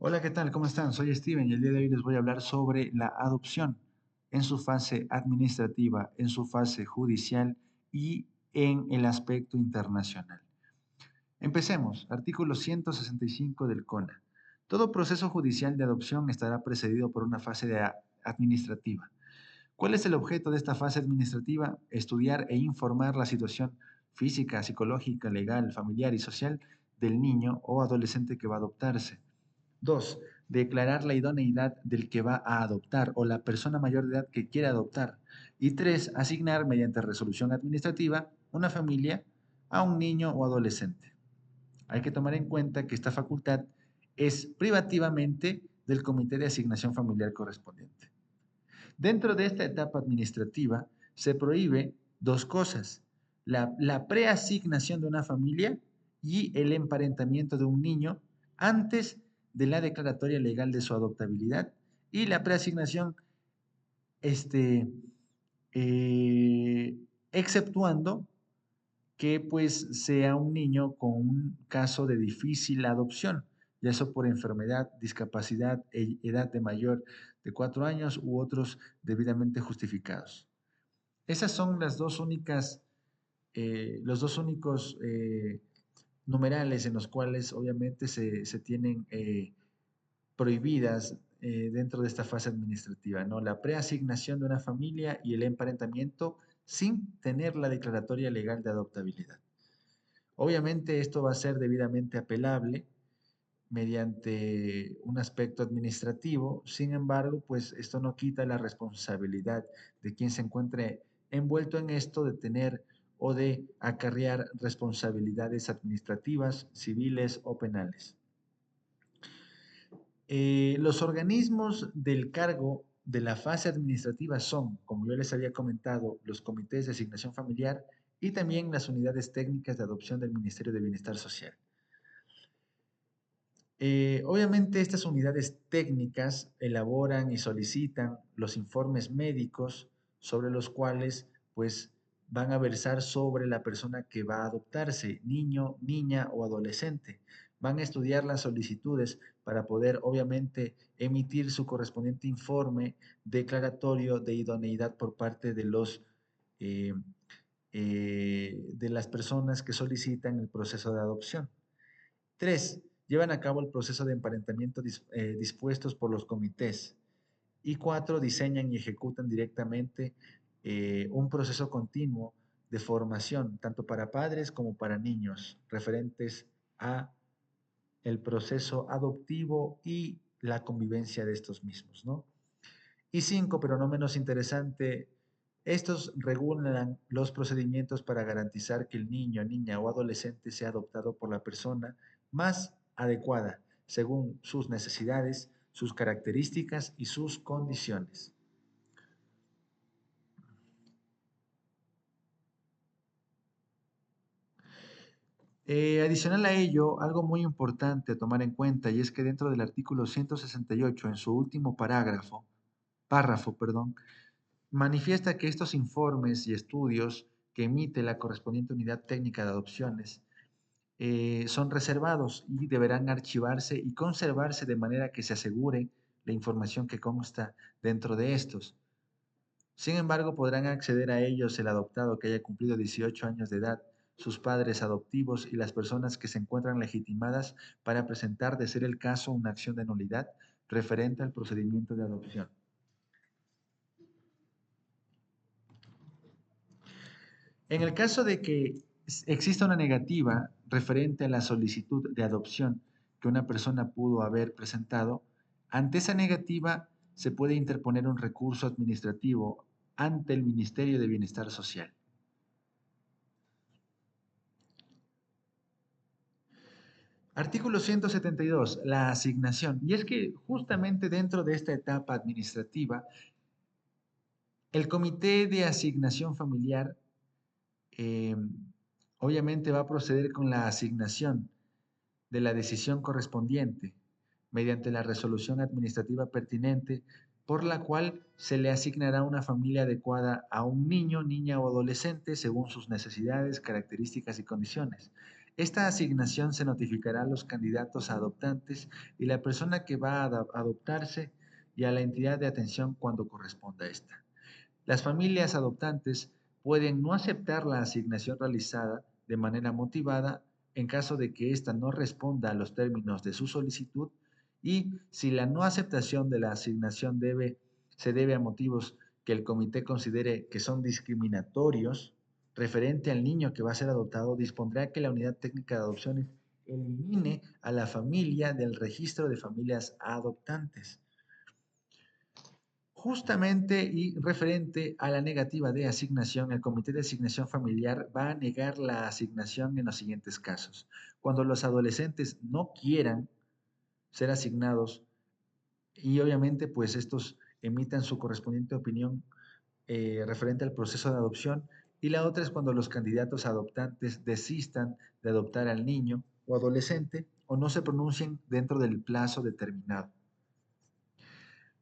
Hola, ¿qué tal? ¿Cómo están? Soy Steven y el día de hoy les voy a hablar sobre la adopción en su fase administrativa, en su fase judicial y en el aspecto internacional. Empecemos. Artículo 165 del CONA. Todo proceso judicial de adopción estará precedido por una fase administrativa. ¿Cuál es el objeto de esta fase administrativa? Estudiar e informar la situación física, psicológica, legal, familiar y social del niño o adolescente que va a adoptarse. 2. Declarar la idoneidad del que va a adoptar o la persona mayor de edad que quiere adoptar. Y 3. Asignar mediante resolución administrativa una familia a un niño o adolescente. Hay que tomar en cuenta que esta facultad es privativamente del Comité de Asignación Familiar correspondiente. Dentro de esta etapa administrativa se prohíbe dos cosas: la preasignación de una familia y el emparentamiento de un niño antes de la declaratoria legal de su adoptabilidad, y la preasignación, este, exceptuando que pues sea un niño con un caso de difícil adopción, ya eso por enfermedad, discapacidad, edad de mayor de 4 años u otros debidamente justificados. Esas son los dos únicos numerales en los cuales obviamente se tienen prohibidas dentro de esta fase administrativa, ¿no? La preasignación de una familia y el emparentamiento sin tener la declaratoria legal de adoptabilidad. Obviamente esto va a ser debidamente apelable mediante un aspecto administrativo. Sin embargo, pues esto no quita la responsabilidad de quien se encuentre envuelto en esto de tener o de acarrear responsabilidades administrativas, civiles o penales. Los organismos del cargo de la fase administrativa son, como yo les había comentado, los comités de asignación familiar y también las unidades técnicas de adopción del Ministerio de Bienestar Social. Obviamente estas unidades técnicas elaboran y solicitan los informes médicos sobre los cuales pues van a versar sobre la persona que va a adoptarse, niño, niña o adolescente. Van a estudiar las solicitudes para poder obviamente emitir su correspondiente informe declaratorio de idoneidad por parte de eh, de las personas que solicitan el proceso de adopción. 3. Llevan a cabo el proceso de emparentamiento dispuestos por los comités. Y 4. Diseñan y ejecutan directamente un proceso continuo de formación, tanto para padres como para niños, referentes a el proceso adoptivo y la convivencia de estos mismos, ¿no? Y 5, pero no menos interesante, estos regulan los procedimientos para garantizar que el niño, niña o adolescente sea adoptado por la persona más adecuada, según sus necesidades, sus características y sus condiciones. Adicional a ello, algo muy importante a tomar en cuenta, y es que dentro del artículo 168, en su último párrafo, perdón, manifiesta que estos informes y estudios que emite la correspondiente unidad técnica de adopciones son reservados y deberán archivarse y conservarse de manera que se asegure la información que consta dentro de estos. Sin embargo, podrán acceder a ellos el adoptado que haya cumplido 18 años de edad, sus padres adoptivos y las personas que se encuentran legitimadas para presentar, de ser el caso, una acción de nulidad referente al procedimiento de adopción. En el caso de que exista una negativa referente a la solicitud de adopción que una persona pudo haber presentado, ante esa negativa se puede interponer un recurso administrativo ante el Ministerio de Bienestar Social. Artículo 172, la asignación. Y es que justamente dentro de esta etapa administrativa, el Comité de Asignación Familiar eh, obviamente va a proceder con la asignación de la decisión correspondiente mediante la resolución administrativa pertinente, por la cual se le asignará una familia adecuada a un niño, niña o adolescente según sus necesidades, características y condiciones. Esta asignación se notificará a los candidatos adoptantes y la persona que va a adoptarse y a la entidad de atención cuando corresponda a esta. Las familias adoptantes pueden no aceptar la asignación realizada de manera motivada en caso de que ésta no responda a los términos de su solicitud y si la no aceptación de la asignación se debe a motivos que el comité considere que son discriminatorios referente al niño que va a ser adoptado, dispondrá que la unidad técnica de adopciones elimine a la familia del registro de familias adoptantes. Justamente y referente a la negativa de asignación, el Comité de Asignación Familiar va a negar la asignación en los siguientes casos. Cuando los adolescentes no quieran ser asignados y obviamente pues estos emitan su correspondiente opinión referente al proceso de adopción, y la otra es cuando los candidatos adoptantes desistan de adoptar al niño o adolescente o no se pronuncien dentro del plazo determinado.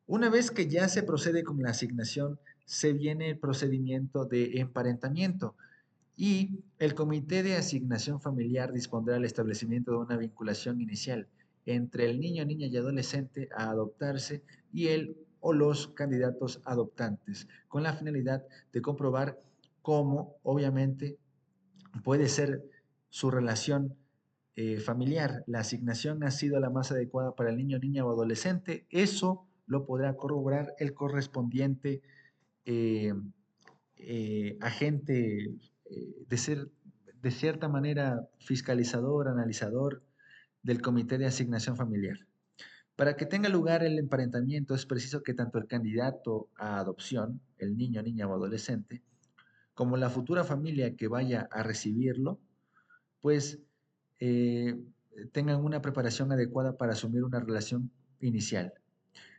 Una vez que ya se procede con la asignación, se viene el procedimiento de emparentamiento y el Comité de Asignación Familiar dispondrá el establecimiento de una vinculación inicial entre el niño, niña y adolescente a adoptarse y él o los candidatos adoptantes, con la finalidad de comprobar cómo, obviamente, puede ser su relación familiar. La asignación ha sido la más adecuada para el niño, niña o adolescente. Eso lo podrá corroborar el correspondiente eh, agente de ser de cierta manera fiscalizador, analizador del Comité de Asignación Familiar. Para que tenga lugar el emparentamiento es preciso que tanto el candidato a adopción, el niño, niña o adolescente, como la futura familia que vaya a recibirlo, pues eh, tengan una preparación adecuada para asumir una relación inicial.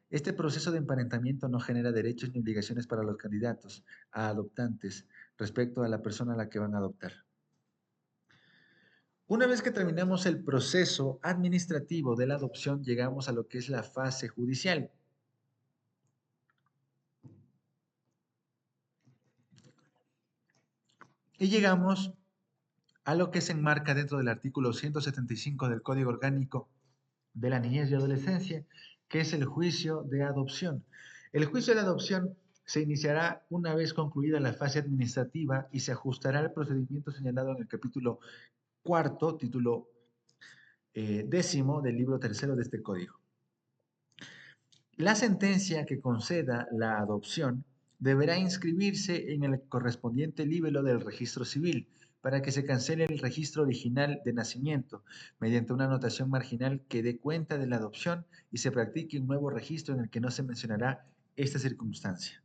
Este proceso de emparentamiento no genera derechos ni obligaciones para los candidatos a adoptantes respecto a la persona a la que van a adoptar. Una vez que terminamos el proceso administrativo de la adopción, llegamos a lo que es la fase judicial. Y llegamos a lo que se enmarca dentro del artículo 175 del Código Orgánico de la Niñez y Adolescencia, que es el juicio de adopción. El juicio de adopción se iniciará una vez concluida la fase administrativa y se ajustará al procedimiento señalado en el capítulo cuarto, título décimo del libro tercero de este código. La sentencia que conceda la adopción deberá inscribirse en el correspondiente libelo del registro civil para que se cancele el registro original de nacimiento mediante una anotación marginal que dé cuenta de la adopción y se practique un nuevo registro en el que no se mencionará esta circunstancia.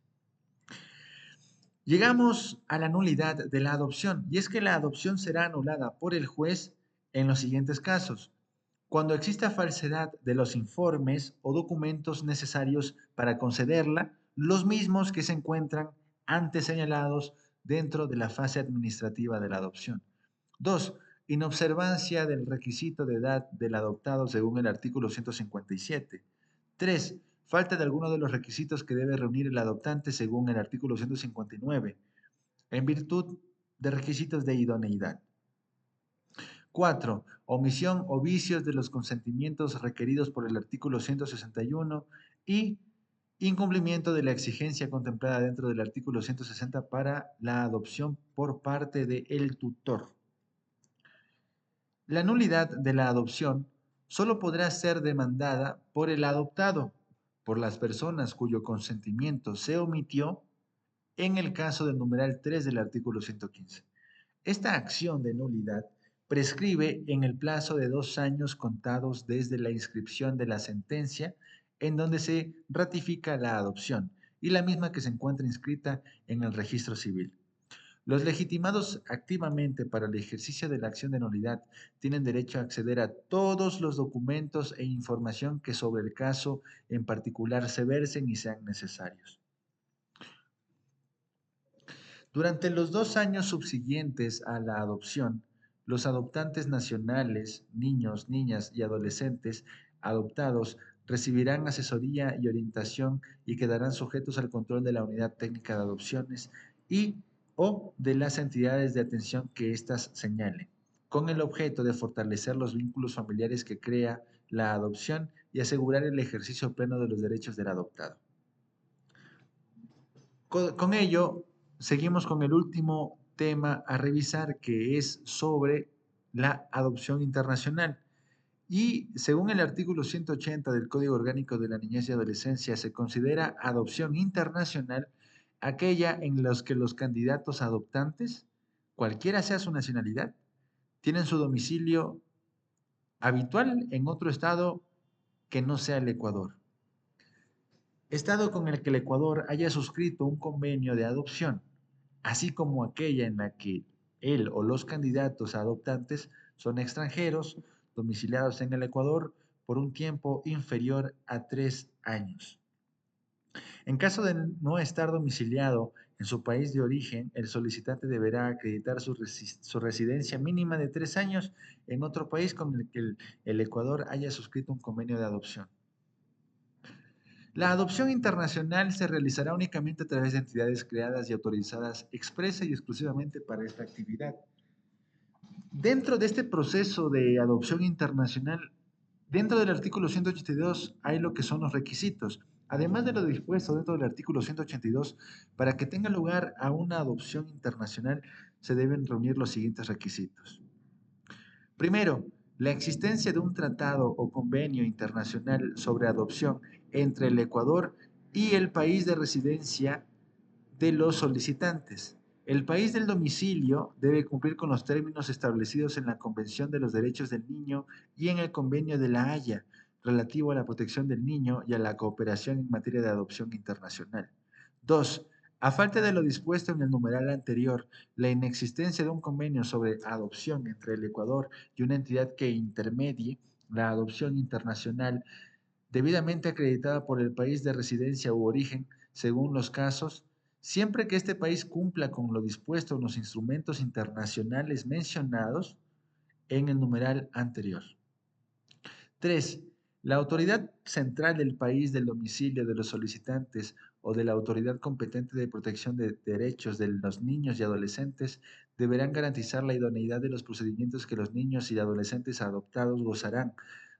Llegamos a la nulidad de la adopción y es que la adopción será anulada por el juez en los siguientes casos: cuando exista falsedad de los informes o documentos necesarios para concederla, los mismos que se encuentran antes señalados dentro de la fase administrativa de la adopción. 2. Inobservancia del requisito de edad del adoptado según el artículo 157. 3. Falta de alguno de los requisitos que debe reunir el adoptante según el artículo 159, en virtud de requisitos de idoneidad. 4. Omisión o vicios de los consentimientos requeridos por el artículo 161 y incumplimiento de la exigencia contemplada dentro del artículo 160 para la adopción por parte del tutor. La nulidad de la adopción solo podrá ser demandada por el adoptado, por las personas cuyo consentimiento se omitió en el caso del numeral 3 del artículo 115. Esta acción de nulidad prescribe en el plazo de 2 años contados desde la inscripción de la sentencia en donde se ratifica la adopción y la misma que se encuentra inscrita en el registro civil. Los legitimados activamente para el ejercicio de la acción de nulidad tienen derecho a acceder a todos los documentos e información que sobre el caso en particular se versen y sean necesarios. Durante los 2 años subsiguientes a la adopción, los adoptantes nacionales, niños, niñas y adolescentes adoptados recibirán asesoría y orientación y quedarán sujetos al control de la Unidad Técnica de Adopciones y o de las entidades de atención que éstas señalen. con el objeto de fortalecer los vínculos familiares que crea la adopción y asegurar el ejercicio pleno de los derechos del adoptado. Con ello, seguimos con el último tema a revisar, que es sobre la adopción internacional. Y según el artículo 180 del Código Orgánico de la Niñez y Adolescencia, se considera adopción internacional aquella en la que los candidatos adoptantes, cualquiera sea su nacionalidad, tienen su domicilio habitual en otro estado que no sea el Ecuador. Estado con el que el Ecuador haya suscrito un convenio de adopción, así como aquella en la que él o los candidatos adoptantes son extranjeros domiciliados en el Ecuador por un tiempo inferior a 3 años. En caso de no estar domiciliado en su país de origen, el solicitante deberá acreditar su residencia mínima de 3 años en otro país con el que el Ecuador haya suscrito un convenio de adopción. La adopción internacional se realizará únicamente a través de entidades creadas y autorizadas expresa y exclusivamente para esta actividad. Dentro de este proceso de adopción internacional, dentro del artículo 182 hay lo que son los requisitos. Además de lo dispuesto dentro del artículo 182, para que tenga lugar a una adopción internacional se deben reunir los siguientes requisitos. Primero, la existencia de un tratado o convenio internacional sobre adopción entre el Ecuador y el país de residencia de los solicitantes. El país del domicilio debe cumplir con los términos establecidos en la Convención de los Derechos del Niño y en el Convenio de La Haya, relativo a la protección del niño y a la cooperación en materia de adopción internacional. 2. A falta de lo dispuesto en el numeral anterior, la inexistencia de un convenio sobre adopción entre el Ecuador y una entidad que intermedie la adopción internacional debidamente acreditada por el país de residencia u origen, según los casos, siempre que este país cumpla con lo dispuesto en los instrumentos internacionales mencionados en el numeral anterior. 3. La autoridad central del país del domicilio de los solicitantes o de la autoridad competente de protección de derechos de los niños y adolescentes deberán garantizar la idoneidad de los procedimientos que los niños y adolescentes adoptados gozarán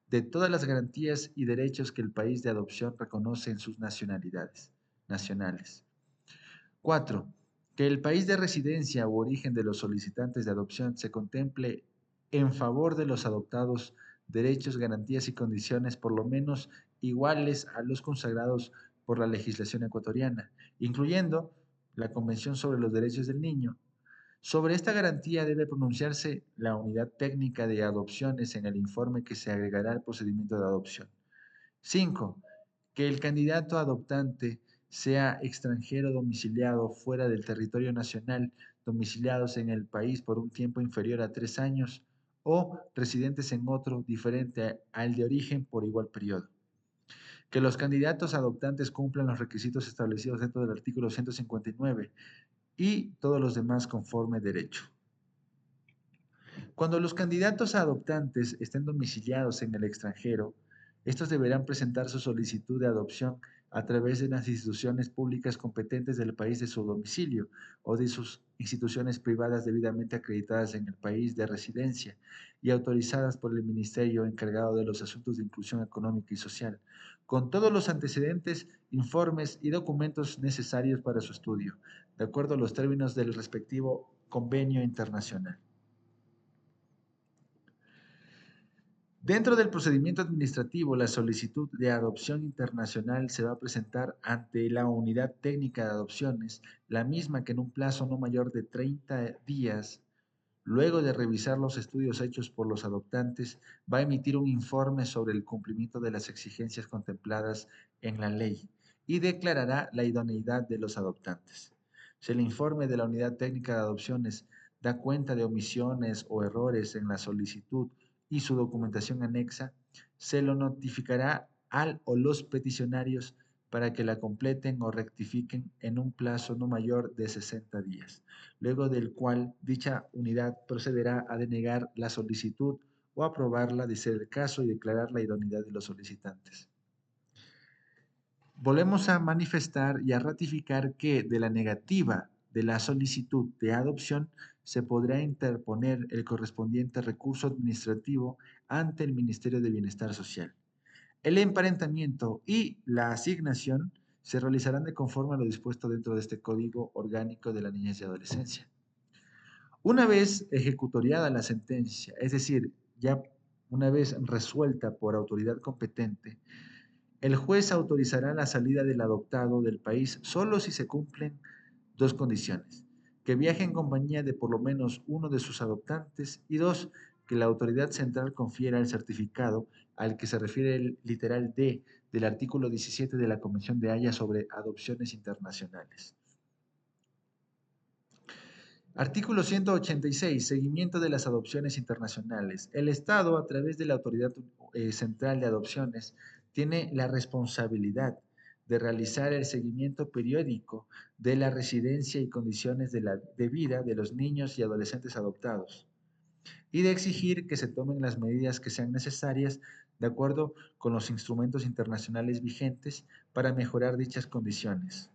de todas las garantías y derechos que el país de adopción reconoce en sus nacionalidades nacionales. 4. Que el país de residencia u origen de los solicitantes de adopción se contemple en favor de los adoptados derechos, garantías y condiciones por lo menos iguales a los consagrados por la legislación ecuatoriana, incluyendo la Convención sobre los Derechos del Niño. Sobre esta garantía debe pronunciarse la unidad técnica de adopciones en el informe que se agregará al procedimiento de adopción. 5. Que el candidato adoptante sea extranjero domiciliado fuera del territorio nacional, domiciliados en el país por un tiempo inferior a 3 años o residentes en otro diferente al de origen por igual periodo. Que los candidatos adoptantes cumplan los requisitos establecidos dentro del artículo 159 y todos los demás conforme derecho. Cuando los candidatos adoptantes estén domiciliados en el extranjero, estos deberán presentar su solicitud de adopción a través de las instituciones públicas competentes del país de su domicilio o de sus instituciones privadas debidamente acreditadas en el país de residencia y autorizadas por el Ministerio encargado de los asuntos de inclusión económica y social, con todos los antecedentes, informes y documentos necesarios para su estudio, de acuerdo a los términos del respectivo convenio internacional. Dentro del procedimiento administrativo, la solicitud de adopción internacional se va a presentar ante la Unidad Técnica de Adopciones, la misma que en un plazo no mayor de 30 días, luego de revisar los estudios hechos por los adoptantes, va a emitir un informe sobre el cumplimiento de las exigencias contempladas en la ley y declarará la idoneidad de los adoptantes. Si el informe de la Unidad Técnica de Adopciones da cuenta de omisiones o errores en la solicitud y su documentación anexa, se lo notificará al o los peticionarios para que la completen o rectifiquen en un plazo no mayor de 60 días, luego del cual dicha unidad procederá a denegar la solicitud o aprobarla de ser el caso y declarar la idoneidad de los solicitantes. Volvemos a manifestar y a ratificar que de la negativa de la solicitud de adopción se podrá interponer el correspondiente recurso administrativo ante el Ministerio de Bienestar Social. El emparentamiento y la asignación se realizarán de conforme a lo dispuesto dentro de este Código Orgánico de la Niñez y Adolescencia. Una vez ejecutoriada la sentencia, es decir, ya una vez resuelta por autoridad competente, el juez autorizará la salida del adoptado del país solo si se cumplen dos condiciones: que viaje en compañía de por lo menos uno de sus adoptantes, y dos, que la autoridad central confiera el certificado al que se refiere el literal D del artículo 17 de la Convención de Haya sobre adopciones internacionales. Artículo 186. Seguimiento de las adopciones internacionales. El Estado, a través de la Autoridad Central de Adopciones, tiene la responsabilidad de realizar el seguimiento periódico de la residencia y condiciones de vida de los niños y adolescentes adoptados, y de exigir que se tomen las medidas que sean necesarias de acuerdo con los instrumentos internacionales vigentes para mejorar dichas condiciones.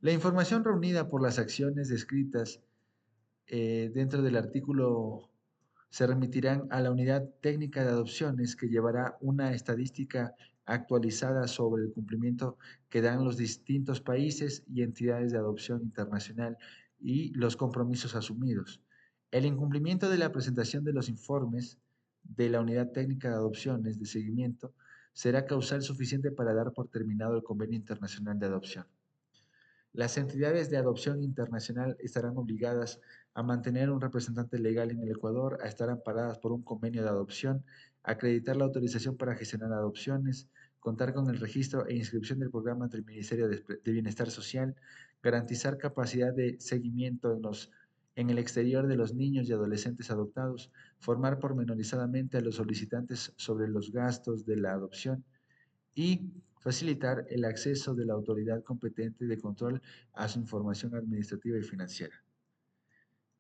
La información reunida por las acciones descritas dentro del artículo se remitirán a la Unidad Técnica de Adopciones, que llevará una estadística actualizada sobre el cumplimiento que dan los distintos países y entidades de adopción internacional y los compromisos asumidos. El incumplimiento de la presentación de los informes de la Unidad Técnica de Adopciones de seguimiento será causal suficiente para dar por terminado el Convenio Internacional de Adopción. Las entidades de adopción internacional estarán obligadas a mantener un representante legal en el Ecuador, a estar amparadas por un convenio de adopción, a acreditar la autorización para gestionar adopciones, contar con el registro e inscripción del programa ante el Ministerio de Bienestar Social, garantizar capacidad de seguimiento en el exterior de los niños y adolescentes adoptados, formar pormenorizadamente a los solicitantes sobre los gastos de la adopción y facilitar el acceso de la autoridad competente de control a su información administrativa y financiera.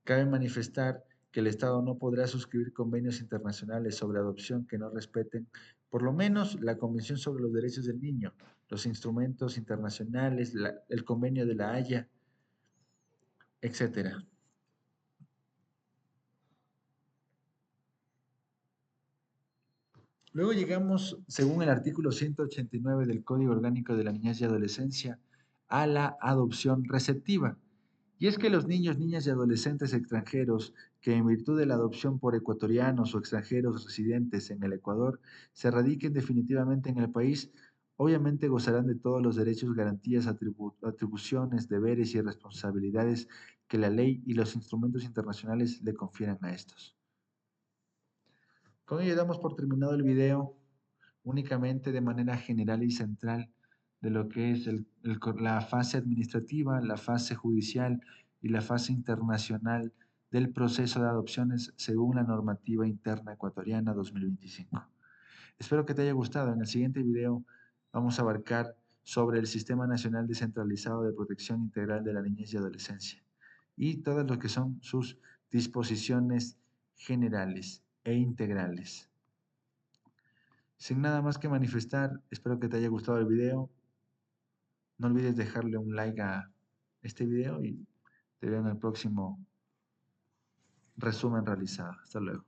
Cabe manifestar que el Estado no podrá suscribir convenios internacionales sobre adopción que no respeten por lo menos la Convención sobre los Derechos del Niño, los instrumentos internacionales, el convenio de la Haya, etc. Luego llegamos, según el artículo 189 del Código Orgánico de la Niñez y Adolescencia, a la adopción receptiva. Y es que los niños, niñas y adolescentes extranjeros que, en virtud de la adopción por ecuatorianos o extranjeros residentes en el Ecuador, se radiquen definitivamente en el país, obviamente gozarán de todos los derechos, garantías, atribuciones, deberes y responsabilidades que la ley y los instrumentos internacionales le confieran a estos. Con ello damos por terminado el video, únicamente de manera general y central, de lo que es la fase administrativa, la fase judicial y la fase internacional del proceso de adopciones según la normativa interna ecuatoriana 2025. Espero que te haya gustado. En el siguiente video vamos a abarcar sobre el Sistema Nacional Descentralizado de Protección Integral de la Niñez y Adolescencia y todas lo que son sus disposiciones generales e integrales. Sin nada más que manifestar, espero que te haya gustado el video. No olvides dejarle un like a este video y te veo en el próximo resumen realizado. Hasta luego.